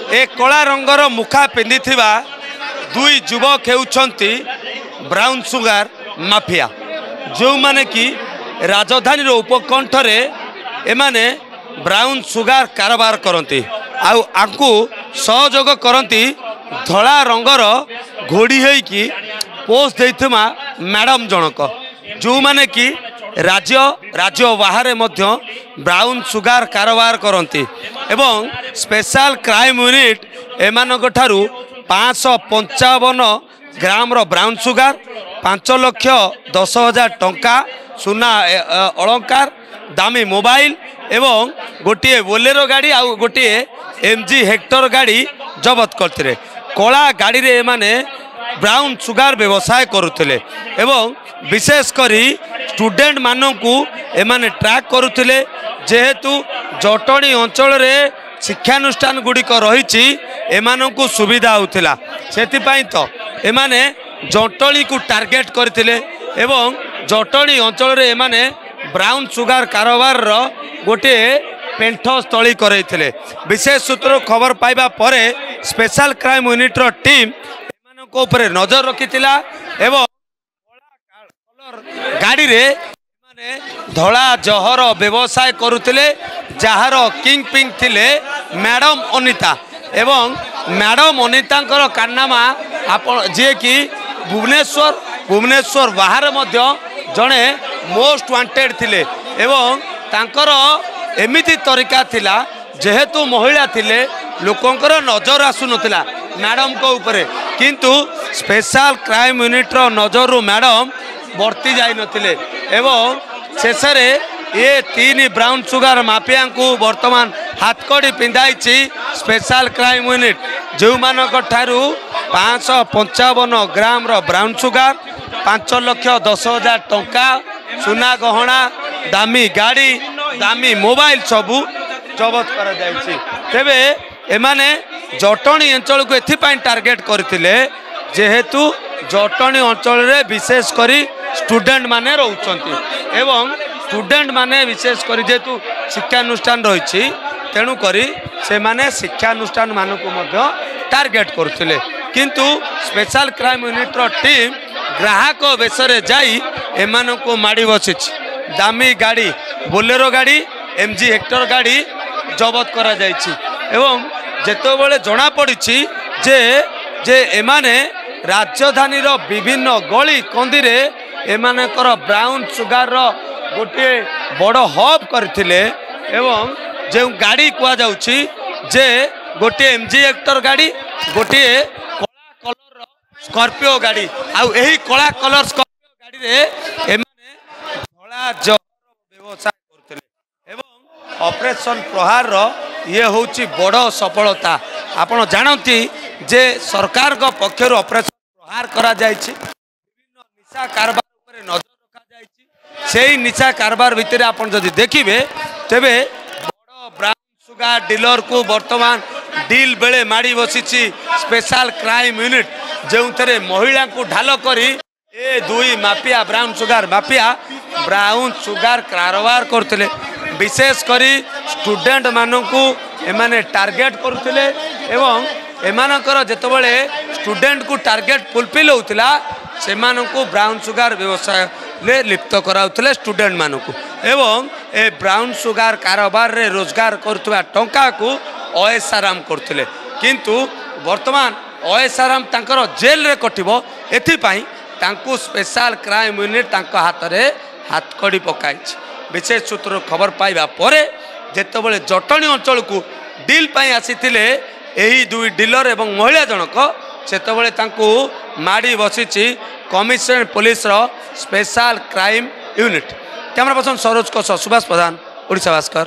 ए कला रंगर मुखा पिंधि दुई युवक हेउछंती ब्राउन सुगार माफिया जो माने कि राजधानी उपकंठरे एमाने ब्राउन सुगार कारोबार करती आंकु सहयोग करती धला रंगर घोड़ी होइकी पोस्ट देइथमा मैडम जनक जो माने कि राज्य बाहर मध्य ब्राउन सुगार कारोबार करती एवं स्पेशल क्राइम यूनिट एमानक ठारू 555 ग्राम ब्राउन सुगार 5,10,000 टंका सुना अलंकार दामी मोबाइल एवं गोटे बोलेरो गाड़ी आ गोटे MG हेक्टर गाड़ी जबत करते कला गाड़ी रे माने ब्राउन सुगार व्यवसाय करुले एवं विशेष करी स्टूडेंट मानू एमाने ट्रैक करुले जेहेतु जटणी अंचल रे शिक्षानुष्ठान गुड़िक रही एमानंकु सुविधा होतिला सेतिपाई तो एमाने जटणी को टार्गेट करथिले एवं जटणी अंचल रे एमाने ब्राउन सुगार कारोबार रो गोटे पेंठस्थली करैथिले विशेष सूत्र खबर पाइबा परे स्पेशल क्राइम यूनिट रो टीम एमानंको ऊपर नजर रखितिला एवं गाड़ी रे माने धला जहर व्यवसाय करुले जार किंग पिंग थिले मैडम अनिता एवं मैडम अनिता कारनामा आपण जे कि भुवनेश्वर बाहर मध्य जड़े मोस्ट वांटेड थिले एवं तांकर एमिति तरीका थिला जेहेतु महिला थिले लोकंकर नजर आसु नथिला मैडम को ऊपर किंतु स्पेशल क्राइम यूनिट रो नजर मैडम वर्ती जाई नथिले एवं शेषरे ये 3 ब्राउन सुगार माफिया को वर्तमान हाथकड़ी पिंधाई स्पेशल क्राइम यूनिट जो मानक ठारू 555 ग्राम ब्राउन सुगार 5,10,000 टंका सुना गहना दामी गाड़ी दामी मोबाइल सबू जबत कर तेबे एमाने जटणी अंचल को एथिपाई टार्गेट करथिले जेहेतु जटणी अंचल रे विशेष करी स्टूडेंट माने रहउचंती एवं स्टूडेंट माने विशेष करी जेहेतु शिक्षानुष्ठान रही तेणु करी से माने शिक्षानुष्ठान मानक मध्य टार्गेट करथिले किंतु स्पेशल क्राइम यूनिट रो टीम ग्राहक बेसरे जाई एमानको माड़ी बसी दामी गाड़ी बोलेरो गाड़ी MG हेक्टर गाड़ी जबत करा जायछि एवं जेतबेले जना पड़ी जे एमाने राजधानी रो विभिन्न गली कंदी रे एमानकर ब्राउन सुगार रो गोटे बड़ हब करथिले एवं जे गाड़ी कुआ जाउछि जे गोटे MG हेक्टर गाड़ी गोटे कला कलर स्कॉर्पियो गाड़ी आउ एही कला कलर स्कॉर्पियो गाड़ी रे एमाने धला जहर व्यवसाय करथिले एवं ऑपरेशन प्रहार रो ये होची बड़ सफलता आपण जानती जे सरकार को पक्षर ऑपरेशन प्रहार करा जायछि विभिन्न निशा कारबार ऊपर नजर रखा जायछि सेही निशा कारबार भितर आपण जदि देखिबे तेबे बड़ ब्राउन सुगार डीलर को वर्तमान डील बेले माड़ी बसी स्पेशल क्राइम यूनिट जो थे महिला को ढाल करी ए दुई माफिया ब्राउन सुगार कारोबार करते विशेष करी स्टूडेंट मानू एमाने टार्गेट करुले एवं एमानकर जेतबेले स्टूडेंट को टार्गेट फुलफिल होतिला से मानू ब्राउन सुगार व्यवसाय ले लिप्त कराउतले स्टूडेंट मानू एवं ए ब्राउन सुगार कारोबार रे रोजगार करथुवा टंका को अयसाराम करथिले किंतु वर्तमान अयसाराम तांकर जेल रे कटिबो एथिपाई तांकु स्पेशल क्राइम यूनिट तांको हाथ रे हाथकड़ी पकाई विशेष सूत्र खबर पाइबा परे जेतबेले जटणी अंचल को डील पाई आसीथिले एही दुई डीलर एवं महिला जनक सेतबेले तांकु माड़ी बसीची कमिश्नर पुलिस रो special crime unit camera person Saroj को सुभाष प्रधान ओडिशा भास्कर।